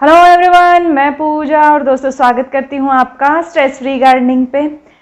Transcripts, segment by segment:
Hello everyone, मैं पूजा और दोस्तों स्वागत करती हूँ आपका स्ट्रेस फ्री गार्डनिंग पे।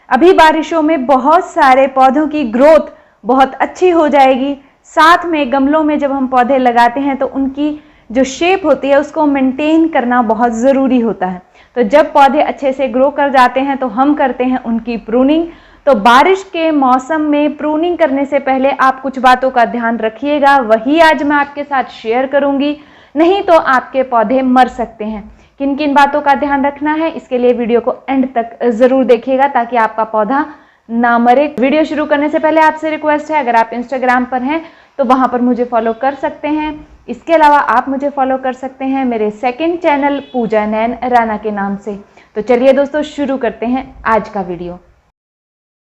अभी बारिशों में बहुत सारे पौधों की ग्रोथ बहुत अच्छी हो जाएगी। साथ में गमलों में जब हम पौधे लगाते हैं तो उनकी जो शेप होती है उसको मेंटेन करना बहुत ज़रूरी होता है। तो जब पौधे अच्छे से ग्रो कर जाते हैं तो हम करते हैं उनकी प्रूनिंग। तो बारिश के मौसम में प्रूनिंग करने से पहले आप कुछ बातों का ध्यान रखिएगा, वही आज मैं आपके साथ शेयर करूंगी। नहीं तो आपके पौधे मर सकते हैं। किन किन बातों का ध्यान रखना है, इसके लिए वीडियो को एंड तक जरूर देखिएगा ताकि आपका पौधा ना मरे। वीडियो शुरू करने से पहले आपसे रिक्वेस्ट है, अगर आप इंस्टाग्राम पर हैं तो वहां पर मुझे फॉलो कर सकते हैं। इसके अलावा आप मुझे फॉलो कर सकते हैं मेरे सेकंड चैनल पूजा नैन राणा के नाम से। तो चलिए दोस्तों, शुरू करते हैं आज का वीडियो।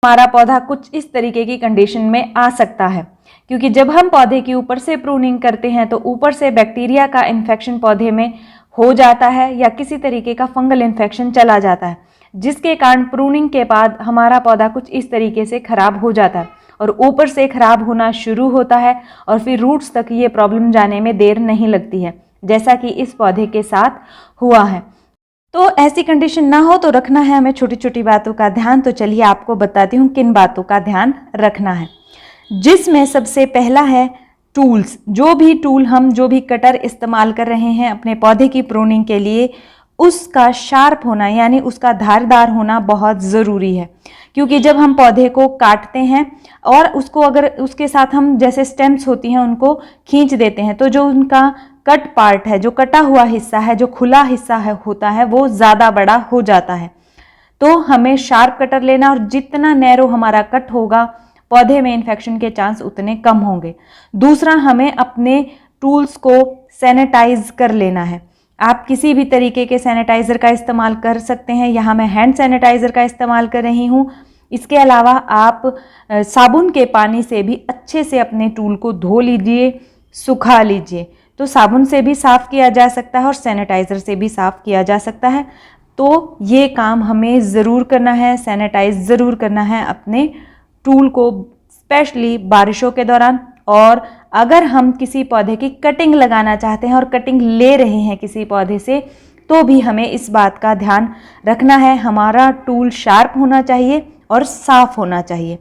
हमारा पौधा कुछ इस तरीके की कंडीशन में आ सकता है, क्योंकि जब हम पौधे की ऊपर से प्रूनिंग करते हैं तो ऊपर से बैक्टीरिया का इन्फेक्शन पौधे में हो जाता है या किसी तरीके का फंगल इन्फेक्शन चला जाता है, जिसके कारण प्रूनिंग के बाद हमारा पौधा कुछ इस तरीके से खराब हो जाता है और ऊपर से खराब होना शुरू होता है और फिर रूट्स तक ये प्रॉब्लम जाने में देर नहीं लगती है, जैसा कि इस पौधे के साथ हुआ है। तो ऐसी कंडीशन ना हो तो रखना है हमें छोटी छोटी बातों का ध्यान। तो चलिए आपको बताती हूँ किन बातों का ध्यान रखना है, जिसमें सबसे पहला है टूल्स। जो भी टूल हम जो भी कटर इस्तेमाल कर रहे हैं अपने पौधे की प्रूनिंग के लिए, उसका शार्प होना यानी उसका धारदार होना बहुत ज़रूरी है। क्योंकि जब हम पौधे को काटते हैं और उसको अगर उसके साथ हम जैसे स्टेम्स होती हैं उनको खींच देते हैं तो जो उनका कट पार्ट है, जो कटा हुआ हिस्सा है, जो खुला हिस्सा है होता है, वो ज़्यादा बड़ा हो जाता है। तो हमें शार्प कटर लेना और जितना नैरो हमारा कट होगा पौधे में इन्फेक्शन के चांस उतने कम होंगे। दूसरा, हमें अपने टूल्स को सैनिटाइज कर लेना है। आप किसी भी तरीके के सैनिटाइज़र का इस्तेमाल कर सकते हैं। यहाँ मैं हैंड सैनिटाइज़र का इस्तेमाल कर रही हूँ। इसके अलावा आप साबुन के पानी से भी अच्छे से अपने टूल को धो लीजिए, सुखा लीजिए। तो साबुन से भी साफ़ किया जा सकता है और सैनिटाइज़र से भी साफ़ किया जा सकता है। तो ये काम हमें ज़रूर करना है, सैनिटाइज ज़रूर करना है अपने टूल को, स्पेशली बारिशों के दौरान। और अगर हम किसी पौधे की कटिंग लगाना चाहते हैं और कटिंग ले रहे हैं किसी पौधे से, तो भी हमें इस बात का ध्यान रखना है, हमारा टूल शार्प होना चाहिए और साफ होना चाहिए।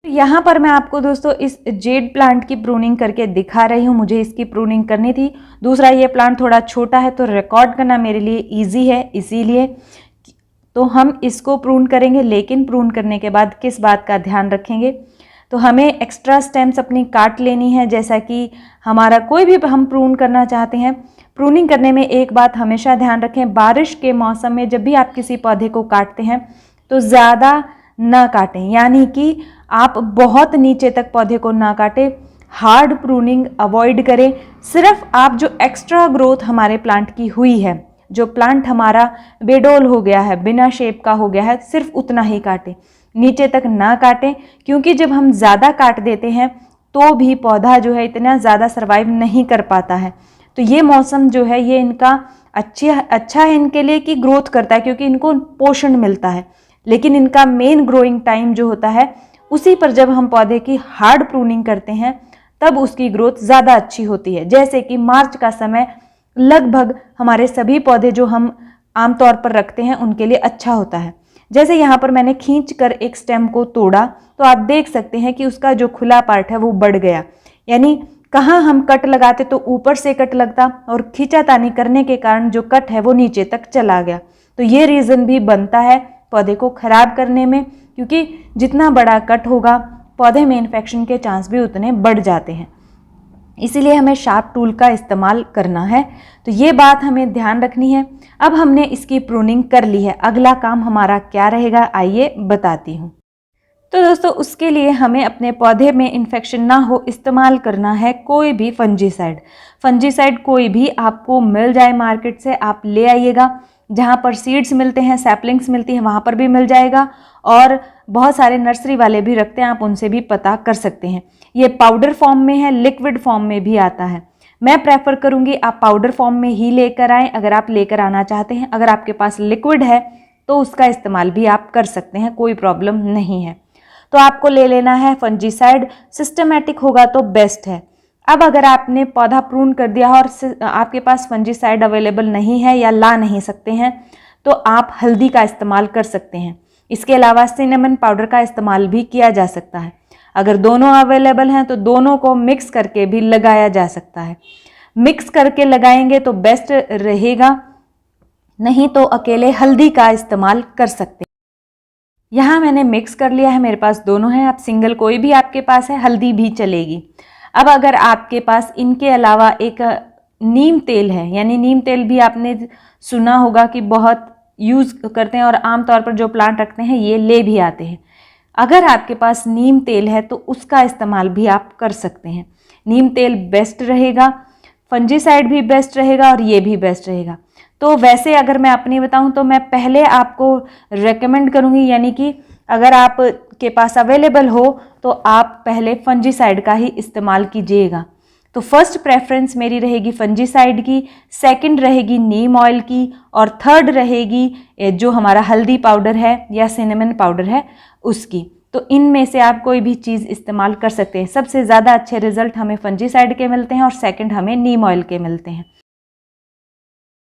यहाँ पर मैं आपको दोस्तों इस जेड प्लांट की प्रूनिंग करके दिखा रही हूँ। मुझे इसकी प्रूनिंग करनी थी। दूसरा, ये प्लांट थोड़ा छोटा है तो रिकॉर्ड करना मेरे लिए ईजी है, इसीलिए तो हम इसको प्रून करेंगे। लेकिन प्रून करने के बाद किस बात का ध्यान रखेंगे, तो हमें एक्स्ट्रा स्टेम्स अपनी काट लेनी है। जैसा कि हमारा कोई भी हम प्रून करना चाहते हैं, प्रूनिंग करने में एक बात हमेशा ध्यान रखें, बारिश के मौसम में जब भी आप किसी पौधे को काटते हैं तो ज़्यादा ना काटें, यानी कि आप बहुत नीचे तक पौधे को ना काटें। हार्ड प्रूनिंग अवॉइड करें। सिर्फ आप जो एक्स्ट्रा ग्रोथ हमारे प्लांट की हुई है, जो प्लांट हमारा बेडोल हो गया है, बिना शेप का हो गया है, सिर्फ उतना ही काटें, नीचे तक ना काटें। क्योंकि जब हम ज़्यादा काट देते हैं तो भी पौधा जो है इतना ज़्यादा सर्वाइव नहीं कर पाता है। तो ये मौसम जो है ये इनका अच्छा है इनके लिए कि ग्रोथ करता है, क्योंकि इनको पोषण मिलता है। लेकिन इनका मेन ग्रोइंग टाइम जो होता है, उसी पर जब हम पौधे की हार्ड प्रूनिंग करते हैं तब उसकी ग्रोथ ज़्यादा अच्छी होती है। जैसे कि मार्च का समय लगभग हमारे सभी पौधे जो हम आमतौर पर रखते हैं उनके लिए अच्छा होता है। जैसे यहाँ पर मैंने खींच कर एक स्टेम को तोड़ा तो आप देख सकते हैं कि उसका जो खुला पार्ट है वो बढ़ गया। यानी कहाँ हम कट लगाते तो ऊपर से कट लगता और खींचातानी करने के कारण जो कट है वो नीचे तक चला गया। तो ये रीज़न भी बनता है पौधे को खराब करने में, क्योंकि जितना बड़ा कट होगा पौधे में इन्फेक्शन के चांस भी उतने बढ़ जाते हैं। इसीलिए हमें शार्प टूल का इस्तेमाल करना है। तो ये बात हमें ध्यान रखनी है। अब हमने इसकी प्रूनिंग कर ली है, अगला काम हमारा क्या रहेगा आइए बताती हूँ। तो दोस्तों, उसके लिए हमें अपने पौधे में इन्फेक्शन ना हो इस्तेमाल करना है कोई भी फंजीसाइड। फंजीसाइड कोई भी आपको मिल जाए मार्केट से, आप ले आइएगा। जहाँ पर सीड्स मिलते हैं, सैपलिंग्स मिलती हैं, वहाँ पर भी मिल जाएगा। और बहुत सारे नर्सरी वाले भी रखते हैं, आप उनसे भी पता कर सकते हैं। ये पाउडर फॉर्म में है, लिक्विड फॉर्म में भी आता है। मैं प्रेफर करूँगी आप पाउडर फॉर्म में ही लेकर आएँ अगर आप लेकर आना चाहते हैं। अगर आपके पास लिक्विड है तो उसका इस्तेमाल भी आप कर सकते हैं, कोई प्रॉब्लम नहीं है। तो आपको ले लेना है फंजीसाइड, सिस्टमेटिक होगा तो बेस्ट है। अब अगर आपने पौधा प्रून कर दिया और आपके पास फंजीसाइड अवेलेबल नहीं है या ला नहीं सकते हैं, तो आप हल्दी का इस्तेमाल कर सकते हैं। इसके अलावा सिनेमन पाउडर का इस्तेमाल भी किया जा सकता है। अगर दोनों अवेलेबल हैं तो दोनों को मिक्स करके भी लगाया जा सकता है। मिक्स करके लगाएंगे तो बेस्ट रहेगा, नहीं तो अकेले हल्दी का इस्तेमाल कर सकते हैं। यहाँ मैंने मिक्स कर लिया है, मेरे पास दोनों हैं। आप सिंगल कोई भी आपके पास है, हल्दी भी चलेगी। अब अगर आपके पास इनके अलावा एक नीम तेल है, यानी नीम तेल भी आपने सुना होगा कि बहुत यूज़ करते हैं और आमतौर पर जो प्लांट रखते हैं ये ले भी आते हैं। अगर आपके पास नीम तेल है तो उसका इस्तेमाल भी आप कर सकते हैं। नीम तेल बेस्ट रहेगा, फंजीसाइड भी बेस्ट रहेगा और ये भी बेस्ट रहेगा। तो वैसे अगर मैं अपनी बताऊं तो मैं पहले आपको रेकमेंड करूंगी, यानी कि अगर आप के पास अवेलेबल हो तो आप पहले फंजीसाइड का ही इस्तेमाल कीजिएगा। तो फर्स्ट प्रेफरेंस मेरी रहेगी फंजीसाइड की, सेकंड रहेगी नीम ऑयल की, और थर्ड रहेगी जो हमारा हल्दी पाउडर है या सिनेमन पाउडर है उसकी। तो इनमें से आप कोई भी चीज़ इस्तेमाल कर सकते हैं। सबसे ज़्यादा अच्छे रिजल्ट हमें फंजीसाइड के मिलते हैं और सेकंड हमें नीम ऑयल के मिलते हैं।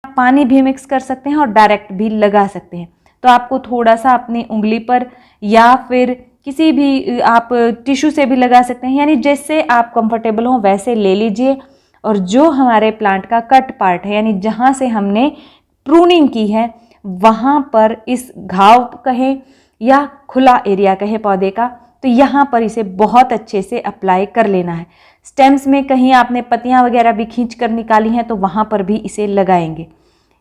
पानी भी मिक्स कर सकते हैं और डायरेक्ट भी लगा सकते हैं। तो आपको थोड़ा सा अपनी उंगली पर या फिर किसी भी आप टिश्यू से भी लगा सकते हैं, यानी जैसे आप कंफर्टेबल हो वैसे ले लीजिए। और जो हमारे प्लांट का कट पार्ट है, यानी जहाँ से हमने प्रूनिंग की है, वहाँ पर इस घाव कहें या खुला एरिया कहे पौधे का, तो यहाँ पर इसे बहुत अच्छे से अप्लाई कर लेना है। स्टेम्स में कहीं आपने पत्तियाँ वगैरह भी खींच कर निकाली हैं तो वहाँ पर भी इसे लगाएंगे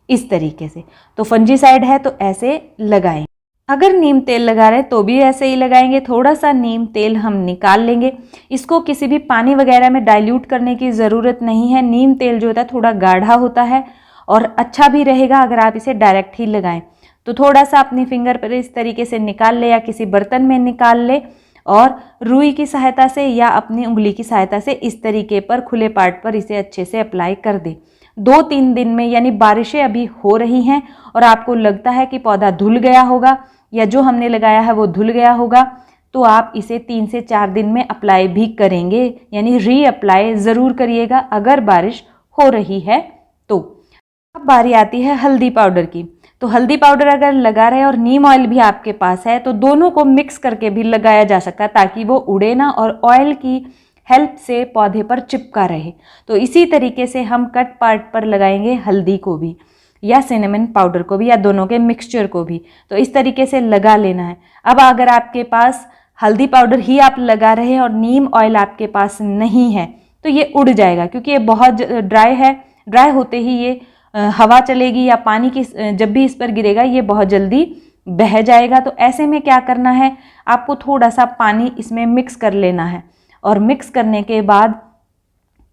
इस तरीके से। तो फंजीसाइड है तो ऐसे लगाएं। अगर नीम तेल लगा रहे तो भी ऐसे ही लगाएंगे। थोड़ा सा नीम तेल हम निकाल लेंगे, इसको किसी भी पानी वगैरह में डाइल्यूट करने की ज़रूरत नहीं है। नीम तेल जो होता है थोड़ा गाढ़ा होता है और अच्छा भी रहेगा अगर आप इसे डायरेक्ट ही लगाएं। तो थोड़ा सा अपनी फिंगर पर इस तरीके से निकाल ले या किसी बर्तन में निकाल ले और रुई की सहायता से या अपनी उंगली की सहायता से इस तरीके पर खुले पार्ट पर इसे अच्छे से अप्लाई कर दे। 2-3 दिन में, यानी बारिशें अभी हो रही हैं और आपको लगता है कि पौधा धुल गया होगा या जो हमने लगाया है वो धुल गया होगा, तो आप इसे 3 से 4 दिन में अप्लाई भी करेंगे, यानी री अप्लाई ज़रूर करिएगा अगर बारिश हो रही है तो। अब बारी आती है हल्दी पाउडर की। तो हल्दी पाउडर अगर लगा रहे और नीम ऑयल भी आपके पास है तो दोनों को मिक्स करके भी लगाया जा सकता है ताकि वो उड़े ना और ऑयल की हेल्प से पौधे पर चिपका रहे। तो इसी तरीके से हम कट पार्ट पर लगाएंगे हल्दी को भी या सिनेमन पाउडर को भी या दोनों के मिक्सचर को भी। तो इस तरीके से लगा लेना है। अब अगर आपके पास हल्दी पाउडर ही आप लगा रहे हैं और नीम ऑयल आपके पास नहीं है तो ये उड़ जाएगा, क्योंकि ये बहुत ड्राई है। ड्राई होते ही ये हवा चलेगी या पानी की जब भी इस पर गिरेगा ये बहुत जल्दी बह जाएगा। तो ऐसे में क्या करना है, आपको थोड़ा सा पानी इसमें मिक्स कर लेना है और मिक्स करने के बाद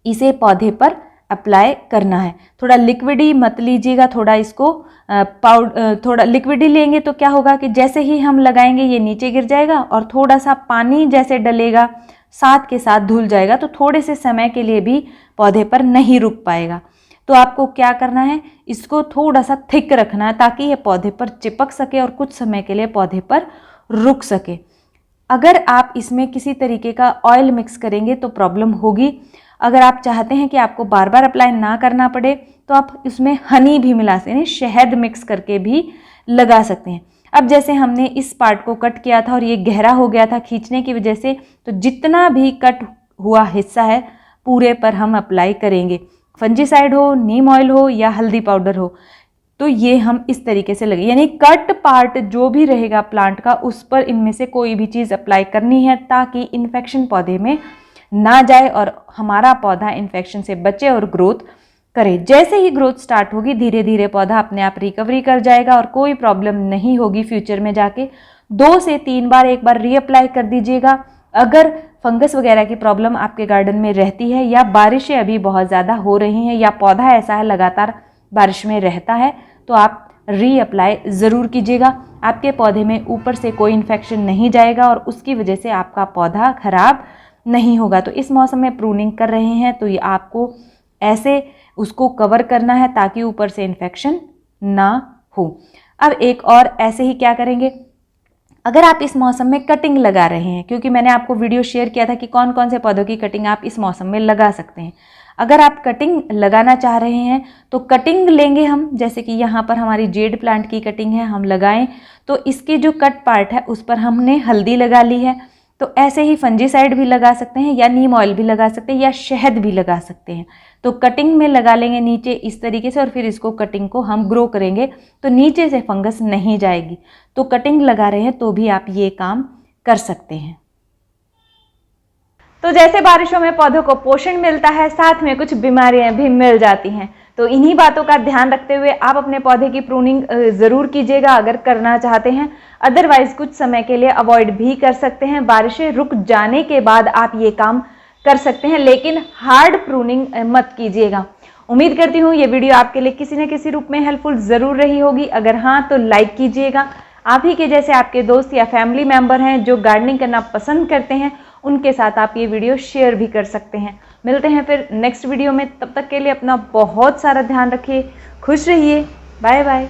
इसे पौधे पर अप्लाई करना है। थोड़ा लिक्विडी मत लीजिएगा, थोड़ा इसको थोड़ा लिक्विडी लेंगे तो क्या होगा कि जैसे ही हम लगाएंगे ये नीचे गिर जाएगा और थोड़ा सा पानी जैसे डलेगा साथ के साथ धुल जाएगा, तो थोड़े से समय के लिए भी पौधे पर नहीं रुक पाएगा। तो आपको क्या करना है, इसको थोड़ा सा थिक रखना है ताकि ये पौधे पर चिपक सके और कुछ समय के लिए पौधे पर रुक सके। अगर आप इसमें किसी तरीके का ऑयल मिक्स करेंगे तो प्रॉब्लम होगी। अगर आप चाहते हैं कि आपको बार बार अप्लाई ना करना पड़े तो आप इसमें हनी भी मिला सकते हैं, शहद मिक्स करके भी लगा सकते हैं। अब जैसे हमने इस पार्ट को कट किया था और ये गहरा हो गया था खींचने की वजह से, तो जितना भी कट हुआ हिस्सा है पूरे पर हम अप्लाई करेंगे। फंजीसाइड हो, नीम ऑयल हो या हल्दी पाउडर हो, तो ये हम इस तरीके से लगे, यानी कट पार्ट जो भी रहेगा प्लांट का उस पर इनमें से कोई भी चीज़ अप्लाई करनी है ताकि इन्फेक्शन पौधे में ना जाए और हमारा पौधा इन्फेक्शन से बचे और ग्रोथ करे। जैसे ही ग्रोथ स्टार्ट होगी धीरे धीरे पौधा अपने आप रिकवरी कर जाएगा और कोई प्रॉब्लम नहीं होगी फ्यूचर में जाके। 2 से 3 बार एक बार रीअप्लाई कर दीजिएगा। अगर फंगस वगैरह की प्रॉब्लम आपके गार्डन में रहती है या बारिशें अभी बहुत ज़्यादा हो रही हैं या पौधा ऐसा है लगातार बारिश में रहता है, तो आप रीअप्लाई ज़रूर कीजिएगा। आपके पौधे में ऊपर से कोई इन्फेक्शन नहीं जाएगा और उसकी वजह से आपका पौधा खराब नहीं होगा। तो इस मौसम में प्रूनिंग कर रहे हैं तो ये आपको ऐसे उसको कवर करना है ताकि ऊपर से इन्फेक्शन ना हो। अब एक और ऐसे ही क्या करेंगे, अगर आप इस मौसम में कटिंग लगा रहे हैं, क्योंकि मैंने आपको वीडियो शेयर किया था कि कौन कौन से पौधों की कटिंग आप इस मौसम में लगा सकते हैं। अगर आप कटिंग लगाना चाह रहे हैं तो कटिंग लेंगे हम, जैसे कि यहाँ पर हमारी जेड प्लांट की कटिंग है, हम लगाएं तो इसकी जो कट पार्ट है उस पर हमने हल्दी लगा ली है। तो ऐसे ही फंजीसाइड भी लगा सकते हैं या नीम ऑयल भी लगा सकते हैं या शहद भी लगा सकते हैं। तो कटिंग में लगा लेंगे नीचे इस तरीके से और फिर इसको कटिंग को हम ग्रो करेंगे तो नीचे से फंगस नहीं जाएगी। तो कटिंग लगा रहे हैं तो भी आप ये काम कर सकते हैं। तो जैसे बारिशों में पौधों को पोषण मिलता है, साथ में कुछ बीमारियां भी मिल जाती हैं। तो इन्हीं बातों का ध्यान रखते हुए आप अपने पौधे की प्रूनिंग ज़रूर कीजिएगा अगर करना चाहते हैं। अदरवाइज कुछ समय के लिए अवॉइड भी कर सकते हैं। बारिशें रुक जाने के बाद आप ये काम कर सकते हैं, लेकिन हार्ड प्रूनिंग मत कीजिएगा। उम्मीद करती हूँ ये वीडियो आपके लिए किसी न किसी रूप में हेल्पफुल ज़रूर रही होगी। अगर हाँ तो लाइक कीजिएगा। आप ही के जैसे आपके दोस्त या फैमिली मेम्बर हैं जो गार्डनिंग करना पसंद करते हैं, उनके साथ आप ये वीडियो शेयर भी कर सकते हैं। मिलते हैं फिर नेक्स्ट वीडियो में, तब तक के लिए अपना बहुत सारा ध्यान रखिए, खुश रहिए, बाय बाय।